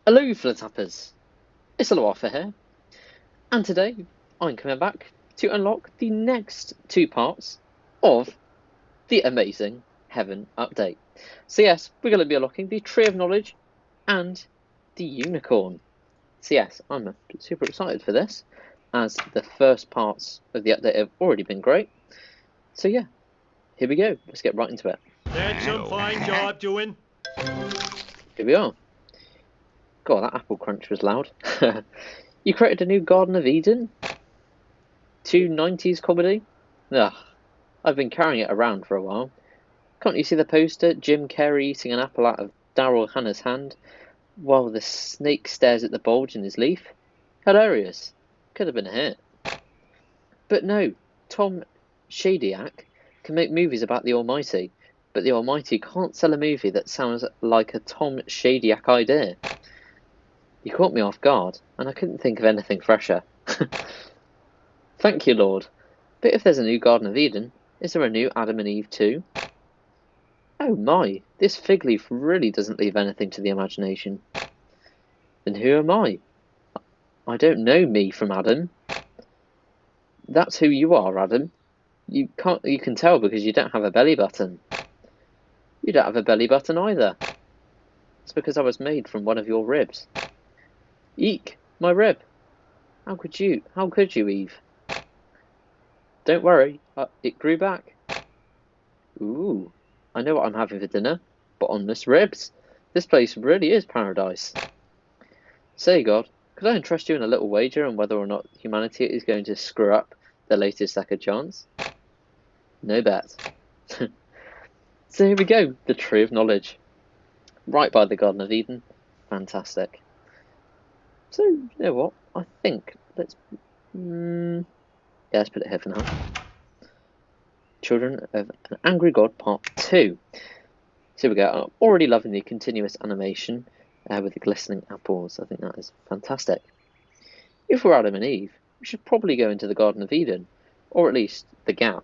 Hello, Flittappers! It's ElloArfur here, and today I'm coming back to unlock the next two parts of the amazing Heaven update. So yes, we're going to be unlocking the Tree of Knowledge and the Unicorn. So yes, I'm super excited for this, as the first parts of the update have already been great. So yeah, here we go. Let's get right into it. That's some fine job doing. Here we are. God, that apple crunch was loud. You created a new Garden of Eden? 290s comedy? Ugh, I've been carrying it around for a while. Can't you see the poster? Jim Carrey eating an apple out of Daryl Hannah's hand, while the snake stares at the bulge in his leaf? Hilarious. Could have been a hit. But no, Tom Shadyac can make movies about the Almighty, but the Almighty can't sell a movie that sounds like a Tom Shadyac idea. You caught me off guard, and I couldn't think of anything fresher. Thank you, Lord. But if there's a new Garden of Eden, is there a new Adam and Eve too? Oh my, this fig leaf really doesn't leave anything to the imagination. Then who am I? I don't know me from Adam. That's who you are, Adam. You can tell because you don't have a belly button. You don't have a belly button either. It's because I was made from one of your ribs. Eek, my rib. How could you, Eve? Don't worry, it grew back. Ooh, I know what I'm having for dinner. Bottomless ribs. This place really is paradise. Say, God, could I entrust you in a little wager on whether or not humanity is going to screw up their latest second chance? No bet. So here we go, the Tree of Knowledge. Right by the Garden of Eden. Fantastic. So, you know what? I think let's yeah, let's put it here for now. Children of an Angry God Part 2. So here we go. I'm already loving the continuous animation with the glistening apples. I think that is fantastic. If we're Adam and Eve, we should probably go into the Garden of Eden, or at least the Gap.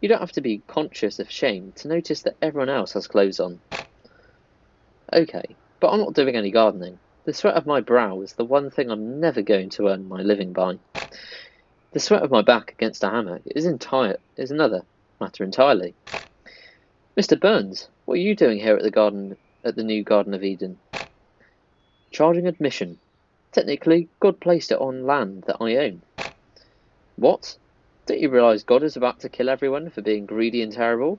You don't have to be conscious of shame to notice that everyone else has clothes on. Okay, but I'm not doing any gardening. The sweat of my brow is the one thing I'm never going to earn my living by. The sweat of my back against a hammock is another matter entirely. Mr. Burns, what are you doing here at the new Garden of Eden? Charging admission. Technically, God placed it on land that I own. What? Don't you realise God is about to kill everyone for being greedy and terrible?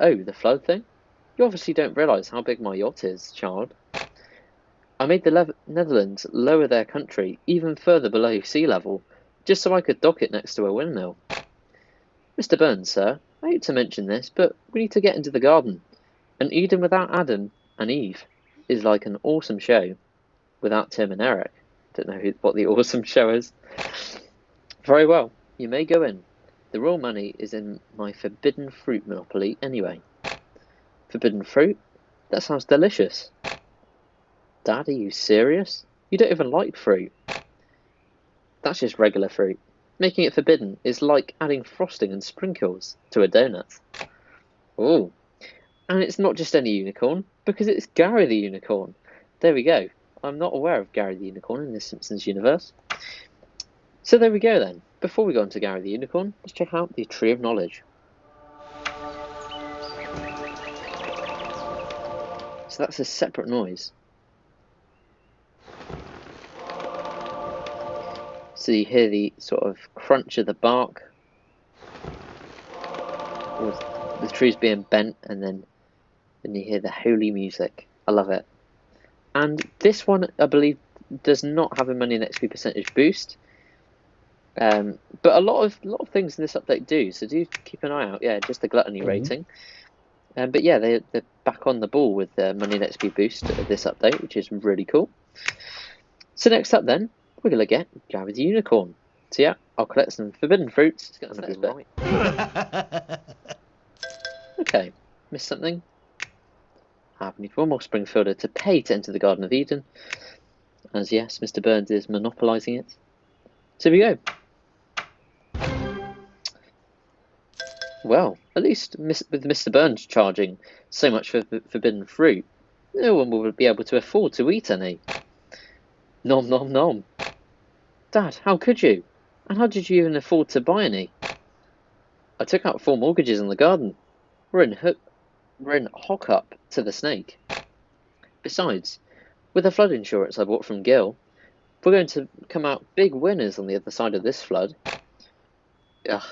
Oh, the flood thing? You obviously don't realise how big my yacht is, child. I made the Netherlands lower their country even further below sea level, just so I could dock it next to a windmill. Mr. Burns, sir, I hate to mention this, but we need to get into the garden. An Eden without Adam and Eve is like an awesome show without Tim and Eric. Don't know what the awesome show is. Very well, you may go in. The real money is in my forbidden fruit monopoly anyway. Forbidden fruit? That sounds delicious. Dad, are you serious? You don't even like fruit. That's just regular fruit. Making it forbidden is like adding frosting and sprinkles to a donut. Ooh. And it's not just any unicorn, because it's Gary the Unicorn. There we go. I'm not aware of Gary the Unicorn in the Simpsons universe. So there we go then. Before we go on to Gary the Unicorn, let's check out the Tree of Knowledge. So that's a separate noise. So you hear the sort of crunch of the bark, with the trees being bent, and then you hear the holy music. I love it. And this one, I believe, does not have a money and XP percentage boost. But a lot of things in this update do, so do keep an eye out. Yeah, just the gluttony rating. But yeah, they're back on the ball with the money and XP boost of this update, which is really cool. So next up then, we're going to get Gary the Unicorn. So yeah, I'll collect some forbidden fruits. Let's get on with this bit. Okay, missed something? I need one more Springfielder to pay to enter the Garden of Eden. As yes, Mr. Burns is monopolising it. So here we go. Well, at least with Mr. Burns charging so much for forbidden fruit, No one will be able to afford to eat any. Nom nom nom. Dad, how could you? And how did you even afford to buy any? I took out 4 mortgages on the garden. We're in hock up to the snake. Besides, with the flood insurance I bought from Gil, we're going to come out big winners on the other side of this flood. Ugh.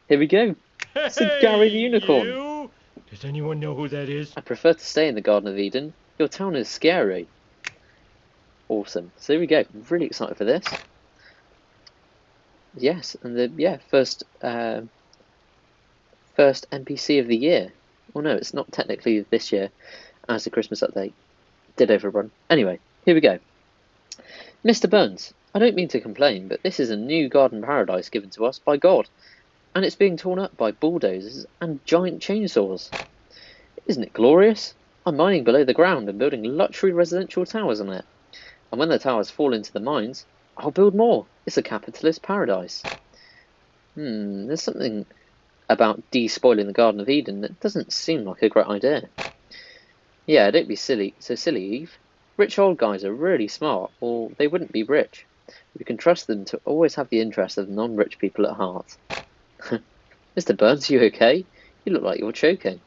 Here we go. It's Gary the Unicorn. You! Does anyone know who that is? I prefer to stay in the Garden of Eden. Your town is scary. Awesome. So here we go. I'm really excited for this. Yes, and the first NPC of the year. Well, no, it's not technically this year, as the Christmas update did overrun. Anyway, here we go. Mr. Burns, I don't mean to complain, but this is a new garden paradise given to us by God, and it's being torn up by bulldozers and giant chainsaws. Isn't it glorious? I'm mining below the ground and building luxury residential towers on it. And when the towers fall into the mines, I'll build more. It's a capitalist paradise. There's something about despoiling the Garden of Eden that doesn't seem like a great idea. Yeah, don't be silly. So silly, Eve. Rich old guys are really smart, or they wouldn't be rich. You can trust them to always have the interests of non-rich people at heart. Mr. Burns, you okay? You look like you're choking.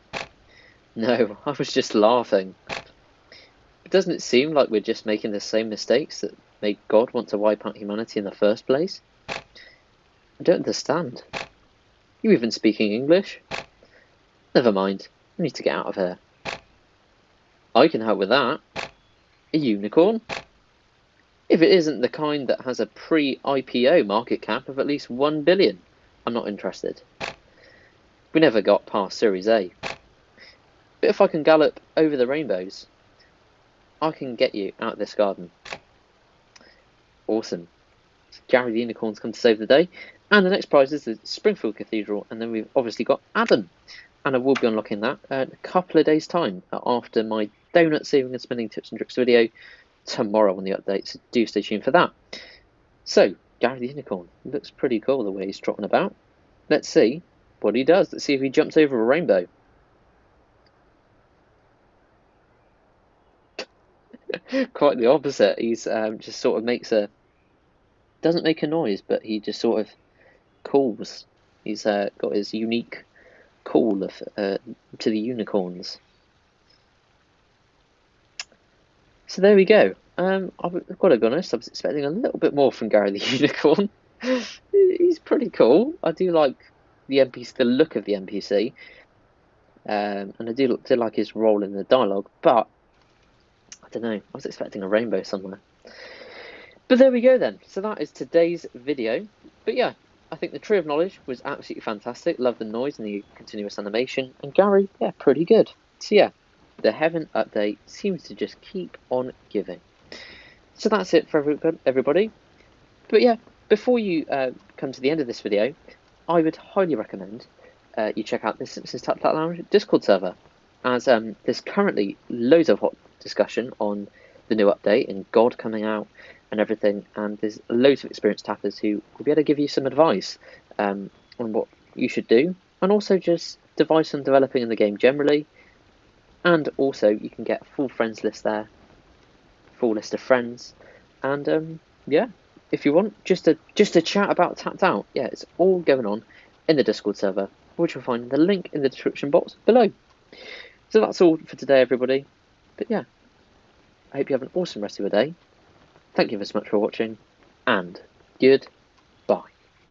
No, I was just laughing. But doesn't it seem like we're just making the same mistakes that made God want to wipe out humanity in the first place? I don't understand. You even speaking English? Never mind, I need to get out of here. I can help with that. A unicorn? If it isn't the kind that has a pre-IPO market cap of at least 1 billion, I'm not interested. We never got past Series A. But if I can gallop over the rainbows, I can get you out of this garden. Awesome. So Gary the Unicorn's come to save the day. And the next prize is the Springfield Cathedral. And then we've obviously got Adam. And I will be unlocking that in a couple of days' time after my donut saving and spending tips and tricks video tomorrow on the update. So do stay tuned for that. So, Gary the Unicorn. Looks pretty cool the way he's trotting about. Let's see what he does. Let's see if he jumps over a rainbow. Quite the opposite. He's just sort of doesn't make a noise, but he just sort of calls. He's got his unique call to the unicorns. So there we go. I've got to be honest, I was expecting a little bit more from Gary the Unicorn. He's pretty cool. I do like the look of the NPC, and I do like his role in the dialogue, but I don't know, I was expecting a rainbow somewhere. But there we go then. So that is today's video. But yeah, I think the Tree of Knowledge was absolutely fantastic. Love the noise and the continuous animation. And Gary, yeah, pretty good. So yeah, the Heaven update seems to just keep on giving. So that's it for everybody. But yeah, before you come to the end of this video, I would highly recommend you check out the Simpsons Tap Tap Lounge Discord server, as there's currently loads of hot discussion on the new update and God coming out and everything, and there's loads of experienced tappers who will be able to give you some advice on what you should do, and also just advice on developing in the game generally. And also you can get a full friends list there, full list of friends, and yeah, if you want just to chat about Tapped Out, yeah, it's all going on in the Discord server, which you'll find the link in the description box below. So that's all for today, everybody. But yeah, I hope you have an awesome rest of your day. Thank you so much for watching, and goodbye.